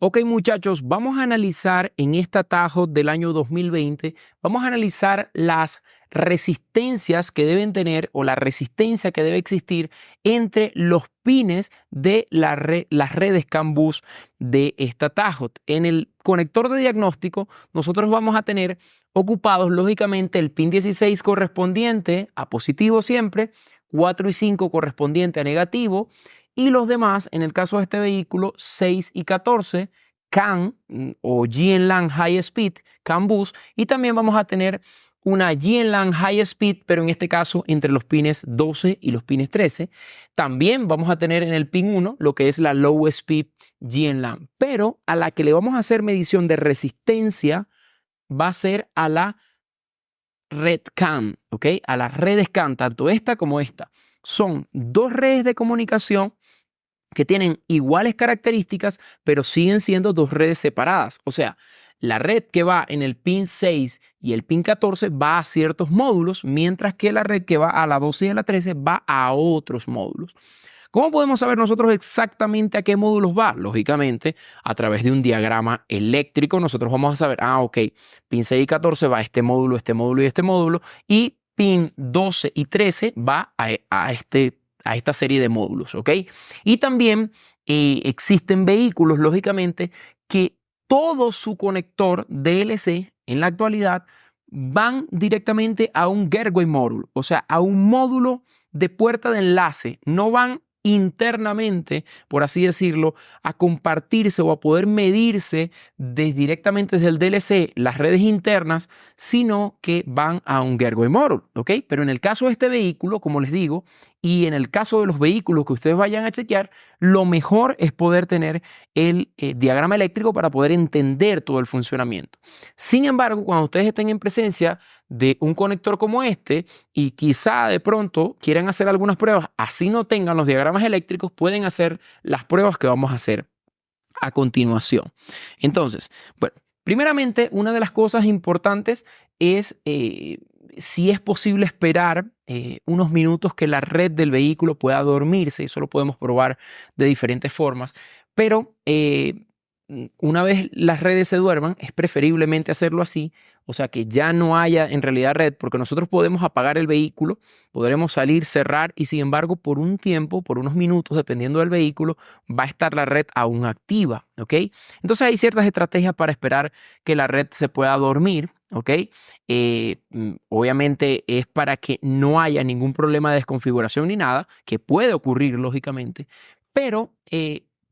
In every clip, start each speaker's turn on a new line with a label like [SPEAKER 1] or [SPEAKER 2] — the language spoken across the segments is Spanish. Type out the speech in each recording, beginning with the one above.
[SPEAKER 1] Ok, muchachos, vamos a analizar en este atajo del año 2020, vamos a analizar las resistencias que deben tener o la resistencia que debe existir entre los pines de las redes CAN bus de este atajo. En el conector de diagnóstico, nosotros vamos a tener ocupados, lógicamente, el pin 16 correspondiente a positivo siempre, 4 y 5 correspondiente a negativo, y los demás, en el caso de este vehículo, 6 y 14, CAN o GNLAN High Speed, CAN Bus, y también vamos a tener una GNLAN High Speed, pero en este caso entre los pines 12 y los pines 13. También vamos a tener en el pin 1 lo que es la Low Speed GNLAN, pero a la que le vamos a hacer medición de resistencia va a ser a la red CAN, ¿ok? A las redes CAN, tanto esta como esta. Son dos redes de comunicación que tienen iguales características, pero siguen siendo dos redes separadas. O sea, la red que va en el pin 6 y el pin 14 va a ciertos módulos, mientras que la red que va a la 12 y a la 13 va a otros módulos. ¿Cómo podemos saber nosotros exactamente a qué módulos va? Lógicamente, a través de un diagrama eléctrico, nosotros vamos a saber, ok, pin 6 y 14 va a este módulo y este módulo, y pin 12 y 13 va a esta serie de módulos, ¿ok? Y también existen vehículos, lógicamente, que todo su conector DLC en la actualidad van directamente a un gateway module, o sea, a un módulo de puerta de enlace. No van internamente, por así decirlo, a compartirse o a poder medirse directamente desde el DLC las redes internas, sino que van a un gateway module, ¿ok? Pero en el caso de este vehículo, como les digo, y en el caso de los vehículos que ustedes vayan a chequear, lo mejor es poder tener el diagrama eléctrico para poder entender todo el funcionamiento. Sin embargo, cuando ustedes estén en presencia de un conector como este y quizá de pronto quieran hacer algunas pruebas, así no tengan los diagramas eléctricos, pueden hacer las pruebas que vamos a hacer a continuación. Entonces, bueno, primeramente, una de las cosas importantes es si es posible esperar unos minutos que la red del vehículo pueda dormirse. Eso lo podemos probar de diferentes formas, pero una vez las redes se duerman, es preferiblemente hacerlo así, o sea que ya no haya en realidad red, porque nosotros podemos apagar el vehículo, podremos salir, cerrar y sin embargo por un tiempo, por unos minutos, dependiendo del vehículo, va a estar la red aún activa, ¿ok? Entonces hay ciertas estrategias para esperar que la red se pueda dormir, ¿ok? Obviamente es para que no haya ningún problema de desconfiguración ni nada, que puede ocurrir lógicamente, pero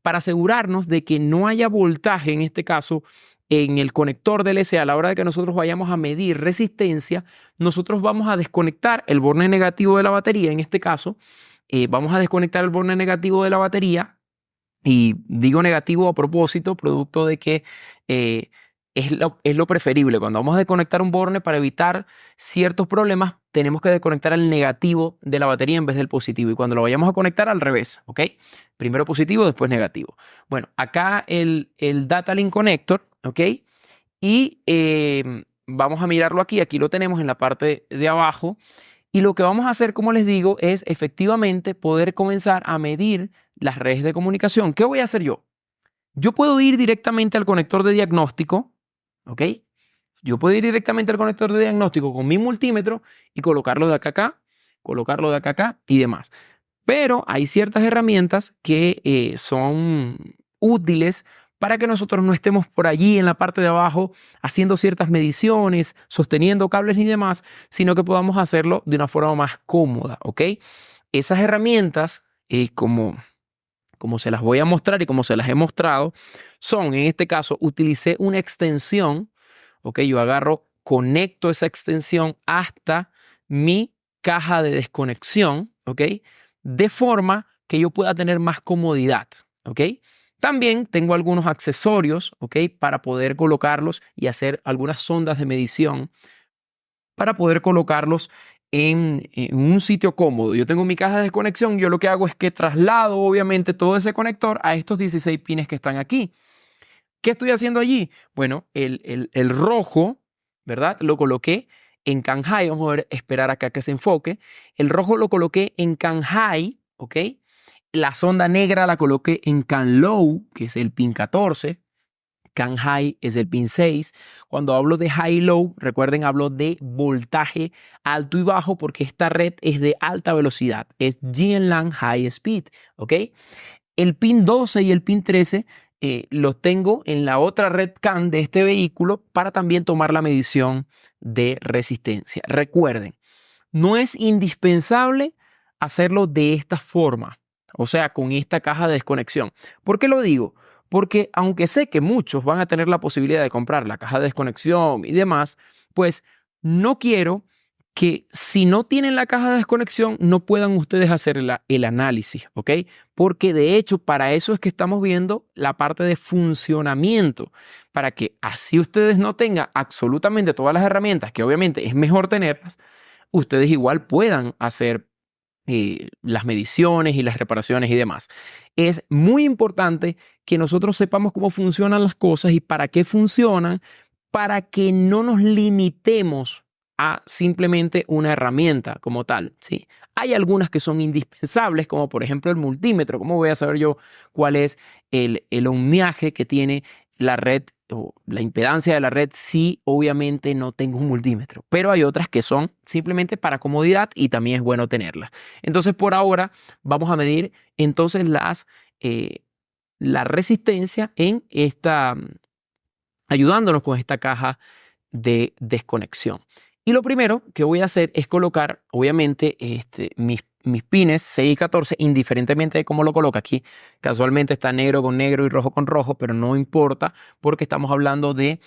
[SPEAKER 1] para asegurarnos de que no haya voltaje, en este caso, en el conector DLC a la hora de que nosotros vayamos a medir resistencia, nosotros vamos a desconectar el borne negativo de la batería, en este caso, vamos a desconectar el borne negativo de la batería, y digo negativo a propósito, producto de que es lo preferible. Cuando vamos a desconectar un borne para evitar ciertos problemas, tenemos que desconectar el negativo de la batería en vez del positivo. Y cuando lo vayamos a conectar al revés, ¿ok? Primero positivo, después negativo. Bueno, acá el Data Link Connector, ¿ok? Y vamos a mirarlo aquí. Aquí lo tenemos en la parte de abajo. Y lo que vamos a hacer, como les digo, es efectivamente poder comenzar a medir las redes de comunicación. ¿Qué voy a hacer yo? Yo puedo ir directamente al conector de diagnóstico, ¿ok? Yo puedo ir directamente al conector de diagnóstico con mi multímetro y colocarlo de acá a acá, colocarlo de acá a acá y demás. Pero hay ciertas herramientas que son útiles para que nosotros no estemos por allí en la parte de abajo haciendo ciertas mediciones, sosteniendo cables ni demás, sino que podamos hacerlo de una forma más cómoda, ¿ok? Esas herramientas, como se las voy a mostrar y como se las he mostrado, son, en este caso, utilicé una extensión, ¿ok? Yo agarro, conecto esa extensión hasta mi caja de desconexión, ¿ok? De forma que yo pueda tener más comodidad, ¿ok? También tengo algunos accesorios, ¿ok? Para poder colocarlos y hacer algunas sondas de medición para poder colocarlos en un sitio cómodo. Yo tengo mi caja de desconexión, yo lo que hago es que traslado obviamente todo ese conector a estos 16 pines que están aquí. ¿Qué estoy haciendo allí? Bueno, el rojo, ¿verdad? Lo coloqué en CAN high. Vamos a ver, esperar acá que se enfoque. El rojo lo coloqué en CAN high, ¿ok? La sonda negra la coloqué en CAN low, que es el pin 14. CAN high es el pin 6. Cuando hablo de high low, recuerden, hablo de voltaje alto y bajo porque esta red es de alta velocidad. Es GNLAN high speed, ¿ok? El pin 12 y el pin 13 los tengo en la otra red CAN de este vehículo para también tomar la medición de resistencia. Recuerden, no es indispensable hacerlo de esta forma, o sea, con esta caja de desconexión. ¿Por qué lo digo? Porque aunque sé que muchos van a tener la posibilidad de comprar la caja de desconexión y demás, pues no quiero que si no tienen la caja de desconexión no puedan ustedes hacer el análisis, ¿ok? Porque de hecho para eso es que estamos viendo la parte de funcionamiento, para que así ustedes no tengan absolutamente todas las herramientas, que obviamente es mejor tenerlas, ustedes igual puedan hacer las mediciones y las reparaciones y demás. Es muy importante que nosotros sepamos cómo funcionan las cosas y para qué funcionan, para que no nos limitemos a simplemente una herramienta como tal, ¿sí? Hay algunas que son indispensables, como por ejemplo el multímetro. ¿Cómo voy a saber yo cuál es el ohmiaje que tiene la red o la impedancia de la red si obviamente no tengo un multímetro? Pero hay otras que son simplemente para comodidad y también es bueno tenerlas. Entonces, por ahora vamos a medir entonces la resistencia en esta, ayudándonos con esta caja de desconexión. Y lo primero que voy a hacer es colocar, obviamente, mis pines 6 y 14, indiferentemente de cómo lo coloque aquí. Casualmente está negro con negro y rojo con rojo, pero no importa porque estamos hablando de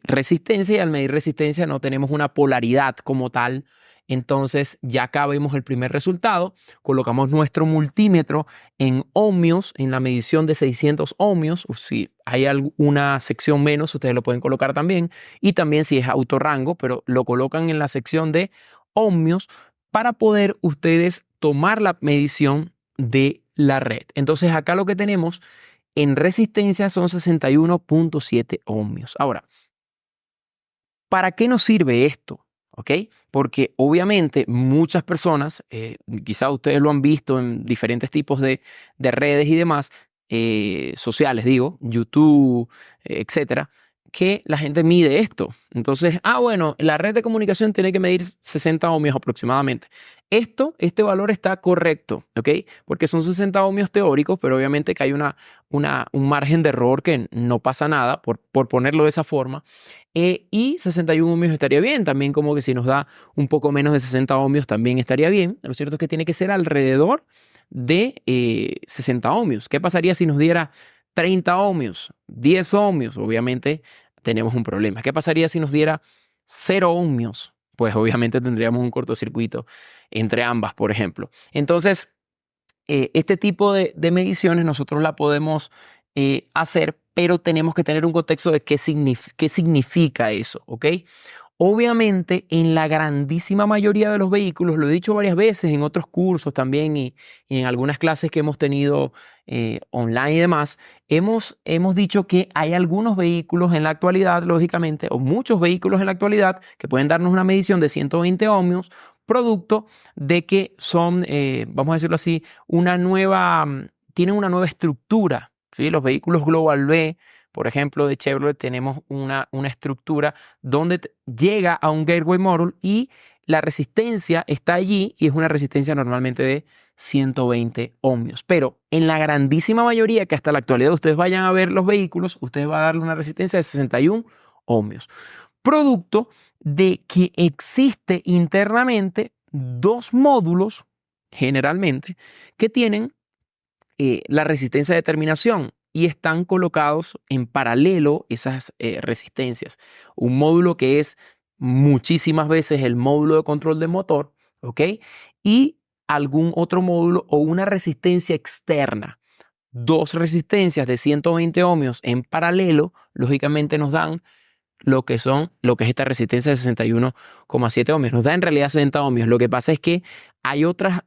[SPEAKER 1] resistencia y al medir resistencia no tenemos una polaridad como tal. Entonces ya acá vemos el primer resultado. Colocamos nuestro multímetro en ohmios, en la medición de 600 ohmios. Si hay alguna sección menos, ustedes lo pueden colocar también. Y también si es autorrango, pero lo colocan en la sección de ohmios para poder ustedes tomar la medición de la red. Entonces acá lo que tenemos en resistencia son 61.7 ohmios. Ahora, ¿para qué nos sirve esto? ¿Ok? Porque obviamente muchas personas, quizás ustedes lo han visto en diferentes tipos de redes y demás, sociales, digo, YouTube, etcétera, que la gente mide esto. Entonces, bueno, la red de comunicación tiene que medir 60 ohmios aproximadamente. Este valor está correcto, ¿ok? Porque son 60 ohmios teóricos, pero obviamente que hay un margen de error que no pasa nada, por ponerlo de esa forma. Y 61 ohmios estaría bien, también como que si nos da un poco menos de 60 ohmios también estaría bien. Lo cierto es que tiene que ser alrededor de 60 ohmios. ¿Qué pasaría si nos diera 30 ohmios, 10 ohmios? Obviamente tenemos un problema. ¿Qué pasaría si nos diera 0 ohmios? Pues obviamente tendríamos un cortocircuito entre ambas, por ejemplo. Entonces, este tipo de mediciones nosotros la podemos hacer, pero tenemos que tener un contexto de qué significa eso, ¿ok? Obviamente, en la grandísima mayoría de los vehículos, lo he dicho varias veces en otros cursos también y en algunas clases que hemos tenido online y demás, hemos dicho que hay algunos vehículos en la actualidad, lógicamente, o muchos vehículos en la actualidad que pueden darnos una medición de 120 ohmios, producto de que son, vamos a decirlo así, tienen una nueva estructura, ¿sí? Los vehículos Global B, por ejemplo, de Chevrolet, tenemos una estructura donde llega a un gateway module y la resistencia está allí y es una resistencia normalmente de 120 ohmios. Pero en la grandísima mayoría, que hasta la actualidad ustedes vayan a ver los vehículos, ustedes van a darle una resistencia de 61 ohmios. Producto de que existe internamente dos módulos, generalmente, que tienen la resistencia de terminación y están colocados en paralelo esas resistencias. Un módulo que es muchísimas veces el módulo de control de motor, ¿ok? Y algún otro módulo o una resistencia externa. Dos resistencias de 120 ohmios en paralelo, lógicamente nos dan lo que es esta resistencia de 61,7 ohmios. Nos da en realidad 60 ohmios. Lo que pasa es que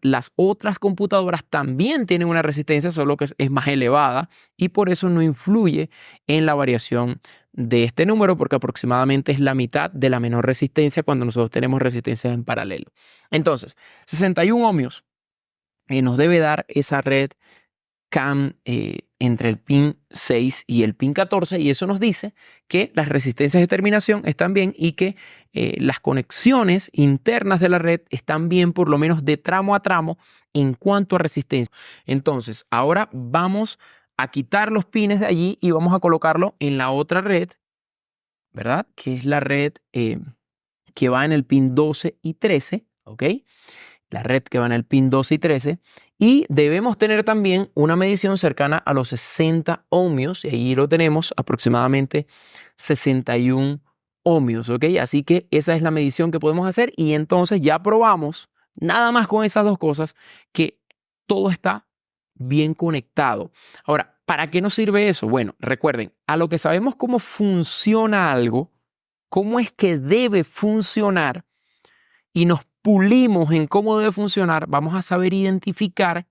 [SPEAKER 1] las otras computadoras también tienen una resistencia, solo que es más elevada y por eso no influye en la variación de este número, porque aproximadamente es la mitad de la menor resistencia cuando nosotros tenemos resistencias en paralelo. Entonces, 61 ohmios nos debe dar esa red CAN entre el pin 6 y el pin 14, y eso nos dice que las resistencias de terminación están bien y que las conexiones internas de la red están bien, por lo menos de tramo a tramo, en cuanto a resistencia. Entonces, ahora vamos a quitar los pines de allí y vamos a colocarlo en la otra red, ¿verdad? Que es la red que va en el pin 12 y 13, ¿ok? La red que va en el pin 12 y 13, y debemos tener también una medición cercana a los 60 ohmios, y ahí lo tenemos, aproximadamente 61 ohmios, ¿ok? Así que esa es la medición que podemos hacer, y entonces ya probamos, nada más con esas dos cosas, que todo está bien conectado. Ahora, ¿para qué nos sirve eso? Bueno, recuerden, a lo que sabemos cómo funciona algo, cómo es que debe funcionar, y nos pulimos en cómo debe funcionar, vamos a saber identificar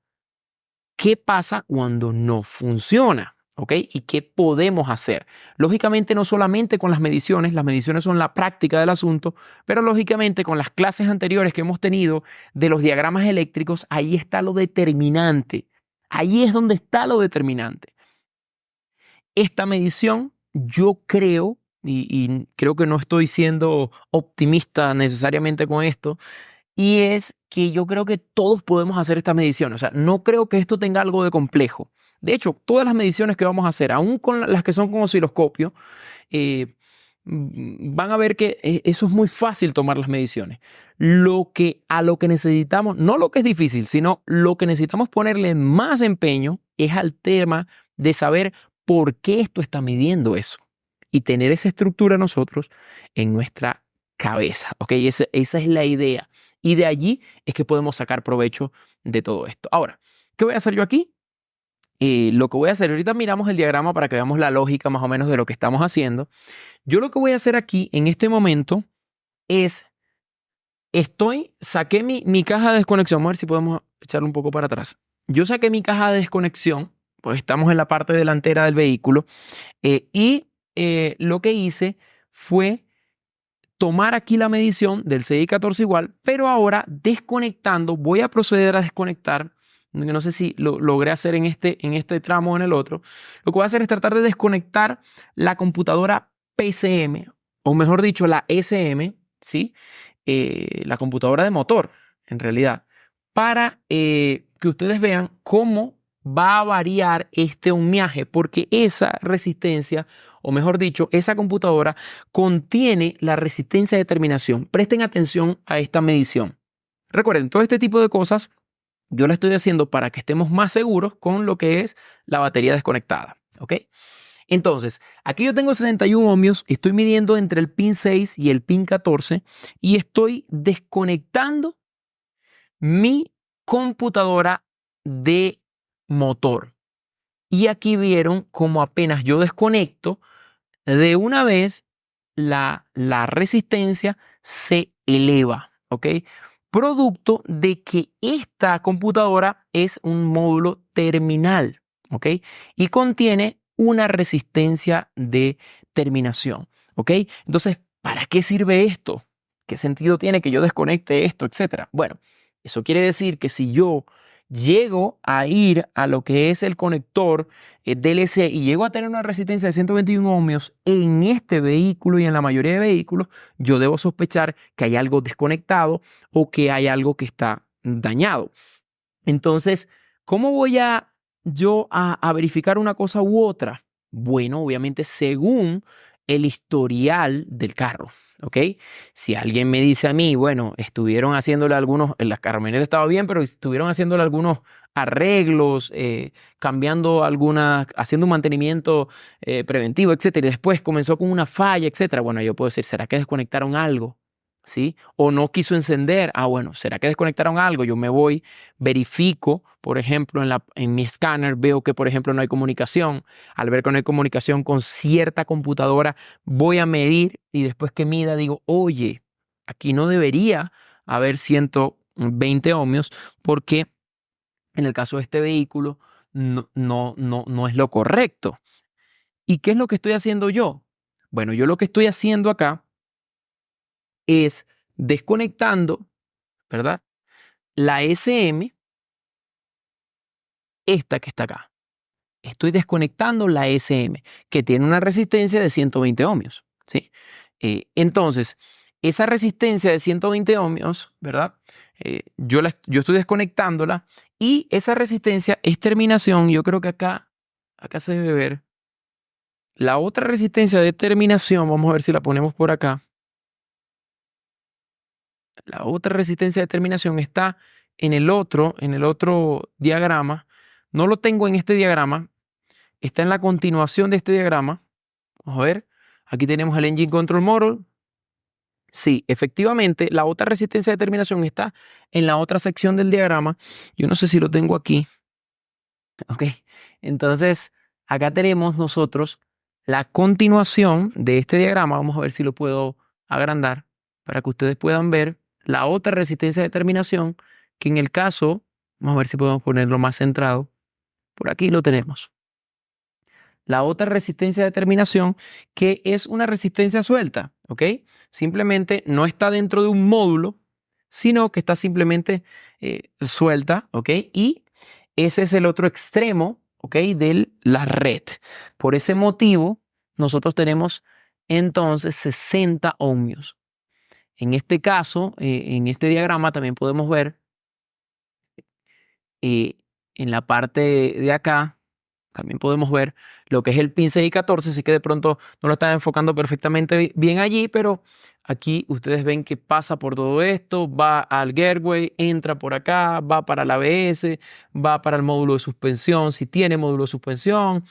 [SPEAKER 1] qué pasa cuando no funciona, ¿ok? Y qué podemos hacer. Lógicamente, no solamente con las mediciones son la práctica del asunto, pero lógicamente con las clases anteriores que hemos tenido de los diagramas eléctricos, ahí está lo determinante. Ahí es donde está lo determinante. Esta medición, yo creo, y creo que no estoy siendo optimista necesariamente con esto, y es que yo creo que todos podemos hacer esta medición. O sea, no creo que esto tenga algo de complejo. De hecho, todas las mediciones que vamos a hacer, aún con las que son con osciloscopio, van a ver que eso es muy fácil tomar las mediciones. A lo que necesitamos, no lo que es difícil, sino lo que necesitamos ponerle más empeño es al tema de saber por qué esto está midiendo eso y tener esa estructura nosotros en nuestra cabeza. ¿Ok? Esa es la idea. Y de allí es que podemos sacar provecho de todo esto. Ahora, ¿qué voy a hacer yo aquí? Lo que voy a hacer, ahorita miramos el diagrama para que veamos la lógica más o menos de lo que estamos haciendo. Yo lo que voy a hacer aquí en este momento es, saqué mi caja de desconexión. Vamos a ver si podemos echarlo un poco para atrás. Yo saqué mi caja de desconexión, pues estamos en la parte delantera del vehículo, lo que hice fue tomar aquí la medición del CI 14 igual, pero ahora desconectando, voy a proceder a desconectar. No sé si lo logré hacer en este tramo o en el otro. Lo que voy a hacer es tratar de desconectar la computadora PCM, o mejor dicho, la SM, ¿sí? La computadora de motor, en realidad, para que ustedes vean cómo va a variar este ohmiaje, porque esa resistencia, o mejor dicho, esa computadora contiene la resistencia de terminación. Presten atención a esta medición. Recuerden, todo este tipo de cosas yo lo estoy haciendo para que estemos más seguros con lo que es la batería desconectada. ¿Ok? Entonces, aquí yo tengo 61 ohmios, estoy midiendo entre el pin 6 y el pin 14 y estoy desconectando mi computadora de motor. Y aquí vieron como apenas yo desconecto, de una vez la resistencia se eleva, ¿ok? Producto de que esta computadora es un módulo terminal, ¿ok? Y contiene una resistencia de terminación, ¿ok? Entonces, ¿para qué sirve esto? ¿Qué sentido tiene que yo desconecte esto, etcétera? Bueno, eso quiere decir que si yo llego a ir a lo que es el conector DLC y llego a tener una resistencia de 121 ohmios en este vehículo y en la mayoría de vehículos, yo debo sospechar que hay algo desconectado o que hay algo que está dañado. Entonces, ¿cómo voy a verificar una cosa u otra? Bueno, obviamente según el historial del carro, ¿ok? Si alguien me dice a mí, bueno, estuvieron haciéndole la camioneta estaba bien, pero estuvieron haciéndole algunos arreglos, haciendo un mantenimiento preventivo, etcétera, y después comenzó con una falla, etcétera. Bueno, yo puedo decir, ¿será que desconectaron algo? ¿Sí? O no quiso encender. Ah, bueno, ¿será que desconectaron algo? Yo me voy, verifico, por ejemplo, en mi escáner, veo que, por ejemplo, no hay comunicación. Al ver que no hay comunicación con cierta computadora, voy a medir y después que mida digo, oye, aquí no debería haber 120 ohmios porque en el caso de este vehículo no es lo correcto. ¿Y qué es lo que estoy haciendo yo? Bueno, yo lo que estoy haciendo acá es desconectando, ¿verdad? La SM esta que está acá. Estoy desconectando la SM, que tiene una resistencia de 120 ohmios, ¿sí? Entonces, esa resistencia de 120 ohmios, ¿verdad? Yo estoy desconectándola y esa resistencia es terminación. Yo creo que acá se debe ver. La otra resistencia de terminación, vamos a ver si la ponemos por acá. La otra resistencia de terminación está en el otro diagrama. No lo tengo en este diagrama. Está en la continuación de este diagrama. Vamos a ver. Aquí tenemos el Engine Control Module. Sí, efectivamente, la otra resistencia de terminación está en la otra sección del diagrama. Yo no sé si lo tengo aquí. Ok. Entonces, acá tenemos nosotros la continuación de este diagrama. Vamos a ver si lo puedo agrandar para que ustedes puedan ver la otra resistencia de terminación, que en el caso, vamos a ver si podemos ponerlo más centrado. Por aquí lo tenemos. La otra resistencia de terminación, que es una resistencia suelta, ¿ok? Simplemente no está dentro de un módulo, sino que está simplemente suelta, ¿ok? Y ese es el otro extremo, ¿ok? De la red. Por ese motivo, nosotros tenemos entonces 60 ohmios. En este caso, en este diagrama también podemos ver en la parte de acá, también podemos ver lo que es el pin 6 y 14. Así que de pronto no lo están enfocando perfectamente bien allí, pero aquí ustedes ven que pasa por todo esto, va al gateway, entra por acá, va para el ABS, va para el módulo de suspensión, si tiene módulo de suspensión,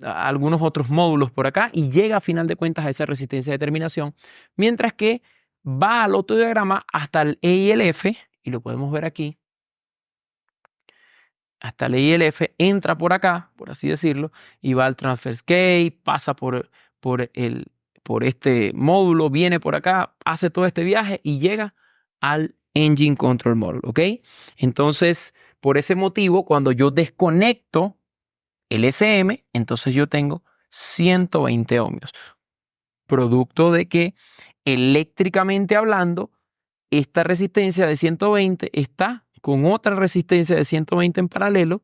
[SPEAKER 1] algunos otros módulos por acá, y llega a final de cuentas a esa resistencia de terminación, mientras que va al otro diagrama hasta el E y el F, y lo podemos ver aquí, hasta el ILF, entra por acá, por así decirlo, y va al transfer case, pasa por este módulo, viene por acá, hace todo este viaje y llega al Engine Control Module, ¿ok? Entonces, por ese motivo, cuando yo desconecto el SM, entonces yo tengo 120 ohmios, producto de que eléctricamente hablando, esta resistencia de 120 está con otra resistencia de 120 en paralelo,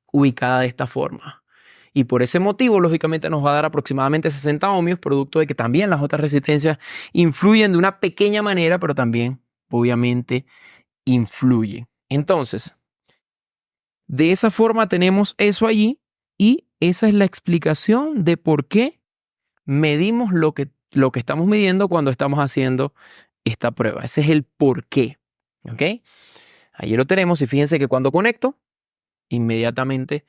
[SPEAKER 1] ubicada de esta forma. Y por ese motivo, lógicamente, nos va a dar aproximadamente 60 ohmios, producto de que también las otras resistencias influyen de una pequeña manera, pero también, obviamente, influyen. Entonces, de esa forma tenemos eso allí y esa es la explicación de por qué medimos lo que estamos midiendo cuando estamos haciendo esta prueba. Ese es el por qué. ¿Ok? Allí lo tenemos y fíjense que cuando conecto, inmediatamente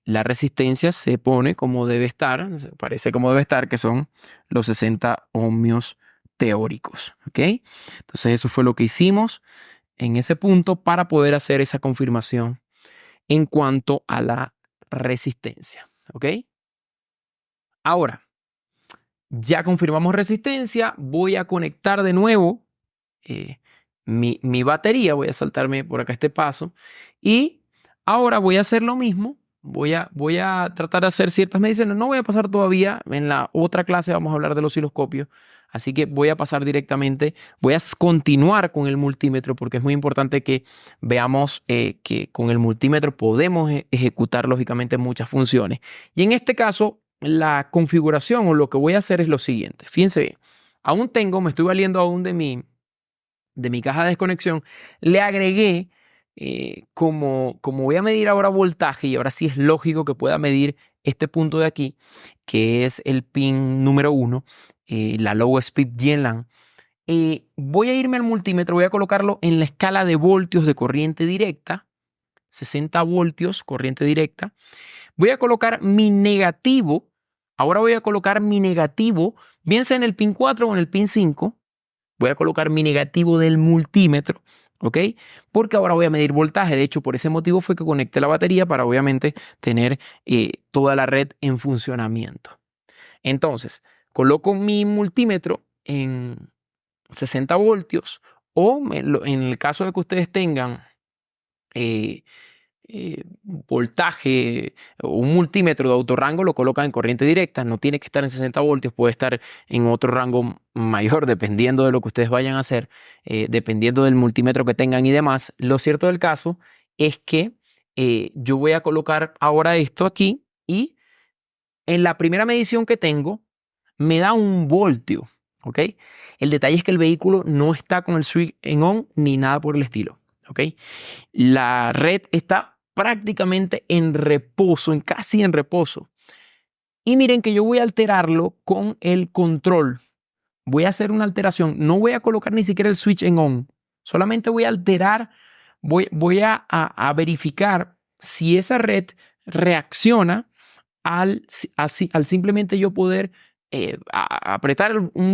[SPEAKER 1] la resistencia se pone como debe estar, parece como debe estar, que son los 60 ohmios teóricos. ¿Ok? Entonces eso fue lo que hicimos en ese punto para poder hacer esa confirmación en cuanto a la resistencia. ¿Ok? Ahora, ya confirmamos resistencia, voy a conectar de nuevo mi batería, voy a saltarme por acá este paso y ahora voy a hacer lo mismo, voy a tratar de hacer ciertas mediciones, no voy a pasar todavía, en la otra clase vamos a hablar del osciloscopio, así que voy a pasar directamente, voy a continuar con el multímetro porque es muy importante que veamos que con el multímetro podemos ejecutar lógicamente muchas funciones y en este caso la configuración o lo que voy a hacer es lo siguiente, fíjense bien, me estoy valiendo aún de mi caja de desconexión, le agregué como voy a medir ahora voltaje y ahora sí es lógico que pueda medir este punto de aquí, que es el pin número 1, la Low Speed GNLAN. Voy a irme al multímetro, voy a colocarlo en la escala de voltios de corriente directa, 60 voltios, corriente directa. Voy a colocar mi negativo, ahora voy a colocar mi negativo, bien sea en el pin 4 o en el pin 5, voy a colocar mi negativo del multímetro, ¿ok? Porque ahora voy a medir voltaje. De hecho, por ese motivo fue que conecté la batería para obviamente tener toda la red en funcionamiento. Entonces, coloco mi multímetro en 60 voltios o en el caso de que ustedes tengan voltaje o un multímetro de autorrango, lo colocan en corriente directa, no tiene que estar en 60 voltios, puede estar en otro rango mayor dependiendo de lo que ustedes vayan a hacer, dependiendo del multímetro que tengan y demás. Lo cierto del caso es que yo voy a colocar ahora esto aquí y en la primera medición que tengo me da 1 voltio, ¿ok? El detalle es que el vehículo no está con el switch en on ni nada por el estilo, ¿ok? La red está prácticamente en reposo, casi en reposo. Y miren que yo voy a alterarlo con el control. Voy a hacer una alteración. No voy a colocar ni siquiera el switch en on. Solamente voy a alterar, voy a verificar si esa red reacciona al simplemente yo poder apretar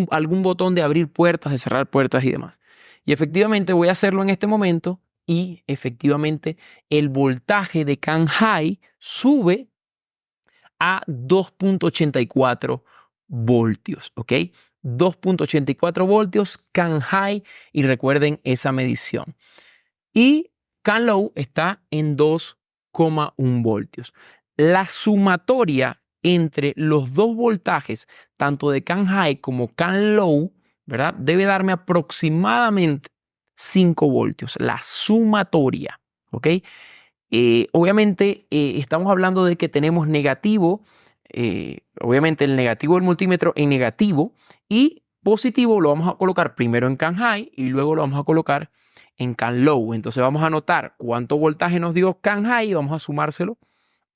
[SPEAKER 1] algún botón de abrir puertas, de cerrar puertas y demás. Y efectivamente voy a hacerlo en este momento y efectivamente el voltaje de CAN high sube a 2.84 voltios, ¿ok? 2.84 voltios CAN high y recuerden esa medición. Y CAN low está en 2,1 voltios. La sumatoria entre los dos voltajes, tanto de CAN high como CAN low, ¿verdad? Debe darme aproximadamente 5 voltios. La sumatoria, ¿ok? Obviamente estamos hablando de que tenemos negativo, obviamente el negativo del multímetro en negativo y positivo lo vamos a colocar primero en CAN high y luego lo vamos a colocar en CAN low. Entonces vamos a anotar cuánto voltaje nos dio CAN high y vamos a sumárselo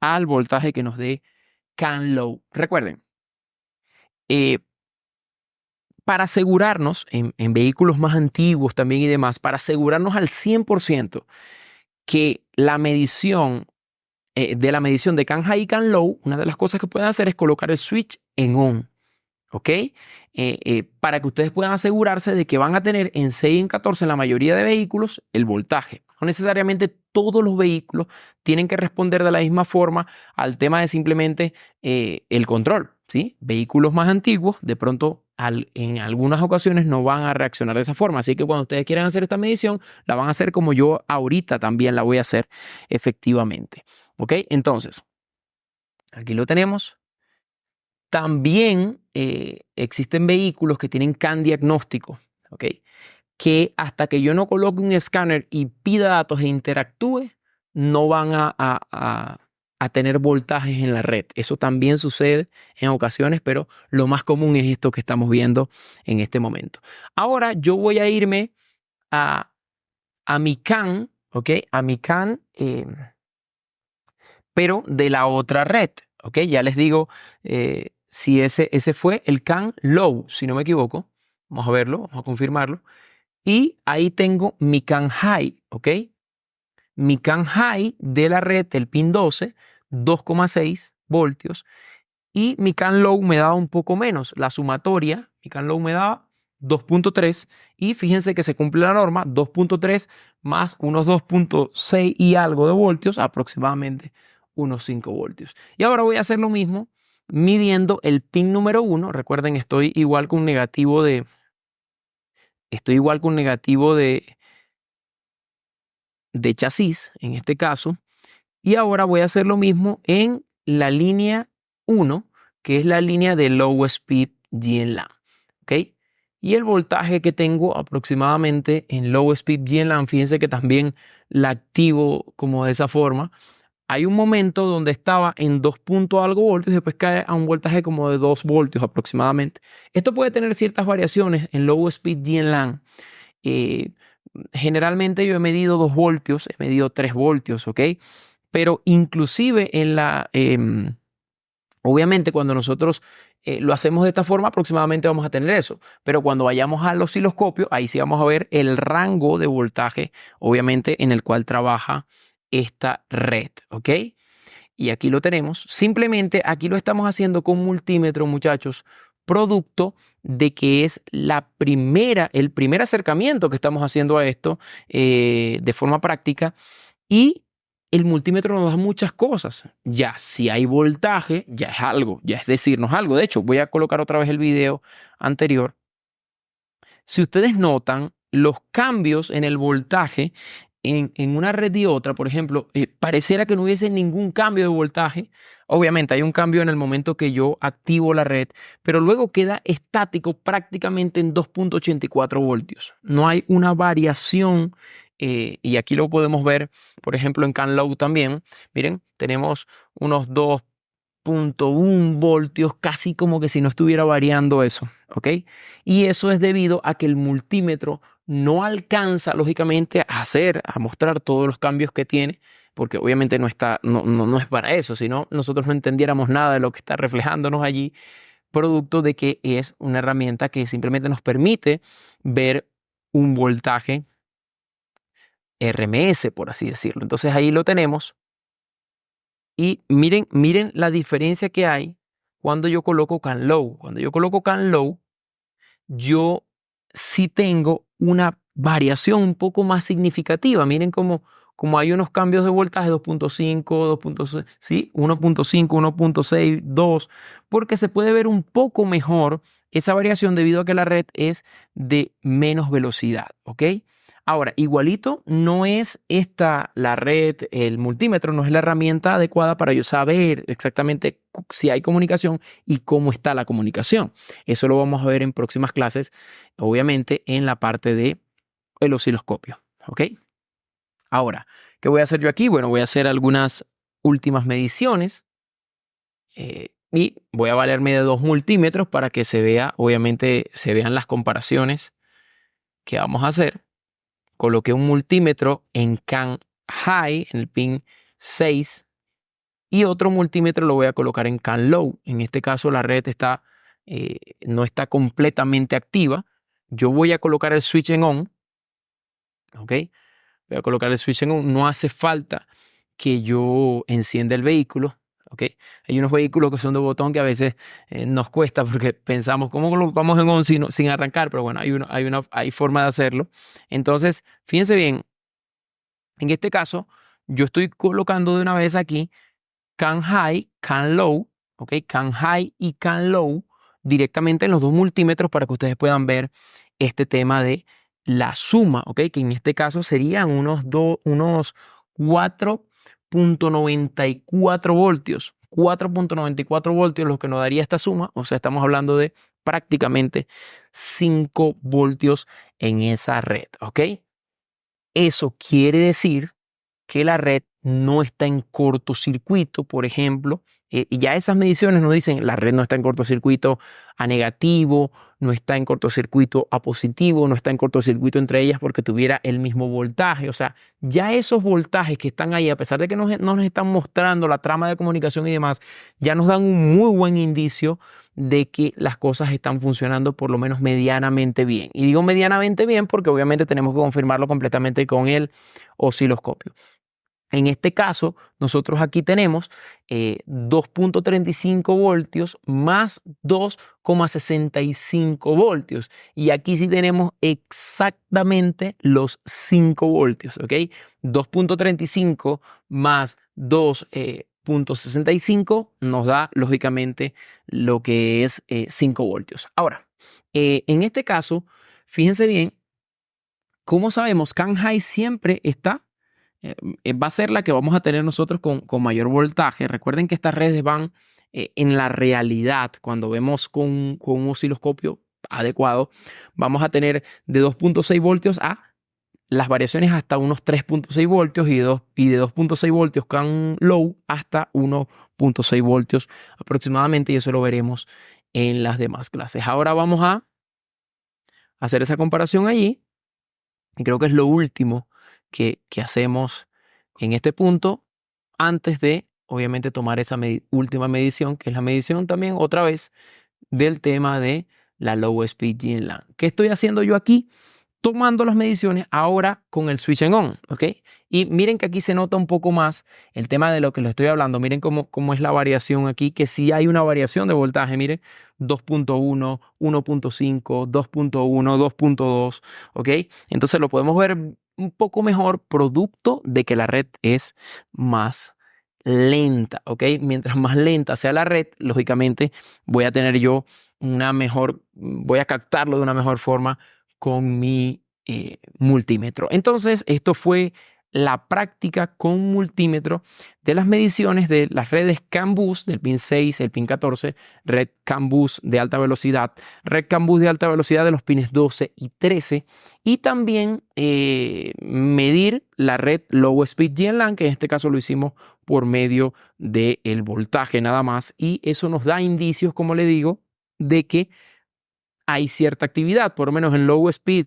[SPEAKER 1] al voltaje que nos dé CAN low. Recuerden, eh, para asegurarnos en vehículos más antiguos también y demás, para asegurarnos al 100% que la medición de la medición de CAN high y CAN low, una de las cosas que pueden hacer es colocar el switch en on, ¿ok? Para que ustedes puedan asegurarse de que van a tener en 6 y en 14 en la mayoría de vehículos el voltaje. No necesariamente todos los vehículos tienen que responder de la misma forma al tema de simplemente el control, ¿sí? Vehículos más antiguos de pronto en algunas ocasiones no van a reaccionar de esa forma. Así que cuando ustedes quieran hacer esta medición, la van a hacer como yo ahorita también la voy a hacer efectivamente. ¿Ok? Entonces, aquí lo tenemos. También existen vehículos que tienen CAN diagnóstico, ¿ok? Que hasta que yo no coloque un escáner y pida datos e interactúe, no van a tener voltajes en la red. Eso también sucede en ocasiones, pero lo más común es esto que estamos viendo en este momento. Ahora yo voy a irme a mi CAN, ¿ok? A mi CAN, pero de la otra red, ¿ok? Ya les digo si ese fue el CAN low, si no me equivoco. Vamos a verlo, vamos a confirmarlo. Y ahí tengo mi CAN high, ¿ok? Mi CAN high de la red, el pin 12, 2,6 voltios. Y mi CAN low me daba un poco menos. La sumatoria, mi CAN low me daba 2.3 y fíjense que se cumple la norma, 2.3 más unos 2.6 y algo de voltios, aproximadamente unos 5 voltios. Y ahora voy a hacer lo mismo midiendo el pin número 1. Recuerden, estoy igual con negativo de chasis en este caso. Y ahora voy a hacer lo mismo en la línea 1, que es la línea de Low Speed GNLAN. ¿Ok? Y el voltaje que tengo aproximadamente en Low Speed GNLAN, fíjense que también la activo como de esa forma. Hay un momento donde estaba en 2 algo voltios y después cae a un voltaje como de 2 voltios aproximadamente. Esto puede tener ciertas variaciones en Low Speed GNLAN. Generalmente yo he medido 2 voltios, he medido 3 voltios, ¿ok? Pero inclusive obviamente cuando nosotros lo hacemos de esta forma, aproximadamente vamos a tener eso. Pero cuando vayamos al osciloscopio, ahí sí vamos a ver el rango de voltaje, obviamente, en el cual trabaja esta red, ¿ok? Y aquí lo tenemos. Simplemente aquí lo estamos haciendo con multímetro, muchachos, producto de que es el primer acercamiento que estamos haciendo a esto de forma práctica. Y el multímetro nos da muchas cosas. Ya si hay voltaje, ya es algo, ya es decirnos algo. De hecho, voy a colocar otra vez el video anterior. Si ustedes notan los cambios en el voltaje en una red y otra, por ejemplo, pareciera que no hubiese ningún cambio de voltaje. Obviamente hay un cambio en el momento que yo activo la red, pero luego queda estático prácticamente en 2.84 voltios. No hay una variación y aquí lo podemos ver, por ejemplo, en CanLow también. Miren, tenemos unos 2.1 voltios, casi como que si no estuviera variando eso, ¿ok? Y eso es debido a que el multímetro no alcanza, lógicamente, a mostrar todos los cambios que tiene, porque obviamente no es para eso, si no, nosotros no entendiéramos nada de lo que está reflejándonos allí, producto de que es una herramienta que simplemente nos permite ver un voltaje RMS, por así decirlo. Entonces ahí lo tenemos. Y miren la diferencia que hay cuando yo coloco CanLow. Cuando yo coloco CanLow, yo sí tengo una variación un poco más significativa. Miren cómo hay unos cambios de voltaje 2.5, 2.6, ¿sí? 1.5, 1.6, 2, porque se puede ver un poco mejor esa variación debido a que la red es de menos velocidad, ¿ok? Ahora, igualito, no es esta la red, el multímetro, no es la herramienta adecuada para yo saber exactamente si hay comunicación y cómo está la comunicación. Eso lo vamos a ver en próximas clases, obviamente en la parte de el osciloscopio, ¿ok? Ahora, ¿qué voy a hacer yo aquí? Bueno, voy a hacer algunas últimas mediciones y voy a valerme de 2 multímetros para que se vea, obviamente, se vean las comparaciones que vamos a hacer. Coloqué un multímetro en CAN High, en el pin 6, y otro multímetro lo voy a colocar en CAN Low. En este caso la red no está completamente activa. Yo voy a colocar el switch en on, ¿ok? Voy a colocar el switch en on. No hace falta que yo encienda el vehículo, ¿ok? Hay unos vehículos que son de botón que a veces nos cuesta porque pensamos, ¿cómo colocamos en on sin arrancar? Pero bueno, hay forma de hacerlo. Entonces, fíjense bien, en este caso, yo estoy colocando de una vez aquí CAN High, CAN Low, ¿ok? CAN High y CAN Low directamente en los 2 multímetros para que ustedes puedan ver este tema de la suma, ¿ok? Que en este caso serían unos 4.94 voltios. 4.94 voltios lo que nos daría esta suma, o sea, estamos hablando de prácticamente 5 voltios en esa red, ¿ok? Eso quiere decir que la red no está en cortocircuito, por ejemplo, y ya esas mediciones nos dicen la red no está en cortocircuito a negativo, no está en cortocircuito a positivo, no está en cortocircuito entre ellas porque tuviera el mismo voltaje. O sea, ya esos voltajes que están ahí, a pesar de que no nos están mostrando la trama de comunicación y demás, ya nos dan un muy buen indicio de que las cosas están funcionando por lo menos medianamente bien. Y digo medianamente bien porque obviamente tenemos que confirmarlo completamente con el osciloscopio. En este caso, nosotros aquí tenemos 2.35 voltios más 2.65 voltios. Y aquí sí tenemos exactamente los 5 voltios, ¿ok? 2.35 más 2.65 nos da, lógicamente, lo que es 5 voltios. Ahora, en este caso, fíjense bien, ¿cómo sabemos? CAN High siempre está va a ser la que vamos a tener nosotros con mayor voltaje. Recuerden que estas redes van en la realidad, cuando vemos con un osciloscopio adecuado, vamos a tener de 2.6 voltios a las variaciones hasta unos 3.6 voltios y de 2.6 voltios CAN Low hasta 1.6 voltios aproximadamente, y eso lo veremos en las demás clases. Ahora vamos a hacer esa comparación allí y creo que es lo último que hacemos en este punto antes de, obviamente, tomar esa última medición, que es la medición también, otra vez, del tema de la Low Speed GNLAN. ¿Qué estoy haciendo yo aquí? Tomando las mediciones ahora con el switch en on, ¿ok? Y miren que aquí se nota un poco más el tema de lo que les estoy hablando. Miren cómo es la variación aquí, que sí hay una variación de voltaje. Miren, 2.1, 1.5, 2.1, 2.2, ¿ok? Entonces lo podemos ver un poco mejor producto de que la red es más lenta, ¿ok? Mientras más lenta sea la red, lógicamente voy a tener yo voy a captarlo de una mejor forma con mi multímetro. Entonces, esto fue la práctica con multímetro de las mediciones de las redes CAN bus del pin 6, el pin 14, red CAN bus de alta velocidad, red CAN bus de alta velocidad de los pines 12 y 13, y también medir la red Low Speed GNLAN, que en este caso lo hicimos por medio del voltaje nada más, y eso nos da indicios, como le digo, de que hay cierta actividad, por lo menos en Low Speed.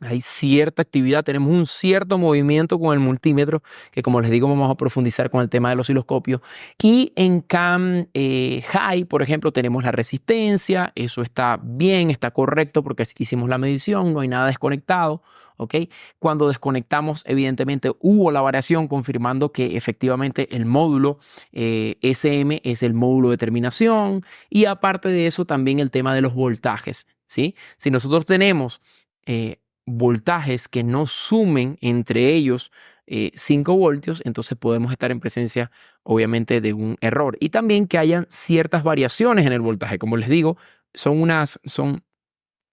[SPEAKER 1] Hay cierta actividad, tenemos un cierto movimiento con el multímetro, que como les digo vamos a profundizar con el tema del osciloscopio. Y en CAN High, por ejemplo, tenemos la resistencia, eso está bien, está correcto porque así hicimos la medición, no hay nada desconectado. ¿Ok? Cuando desconectamos, evidentemente hubo la variación confirmando que efectivamente el módulo SM es el módulo de terminación, y aparte de eso también el tema de los voltajes, ¿sí? Si nosotros tenemos voltajes que no sumen entre ellos 5 voltios, entonces podemos estar en presencia obviamente de un error, y también que hayan ciertas variaciones en el voltaje. Como les digo,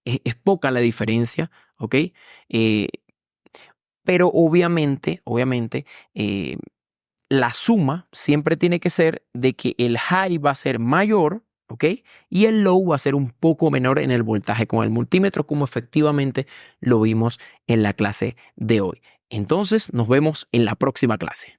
[SPEAKER 1] es poca la diferencia, ¿ok? Eh, pero obviamente, la suma siempre tiene que ser de que el high va a ser mayor, ¿ok? Y el low va a ser un poco menor en el voltaje con el multímetro, como efectivamente lo vimos en la clase de hoy. Entonces, nos vemos en la próxima clase.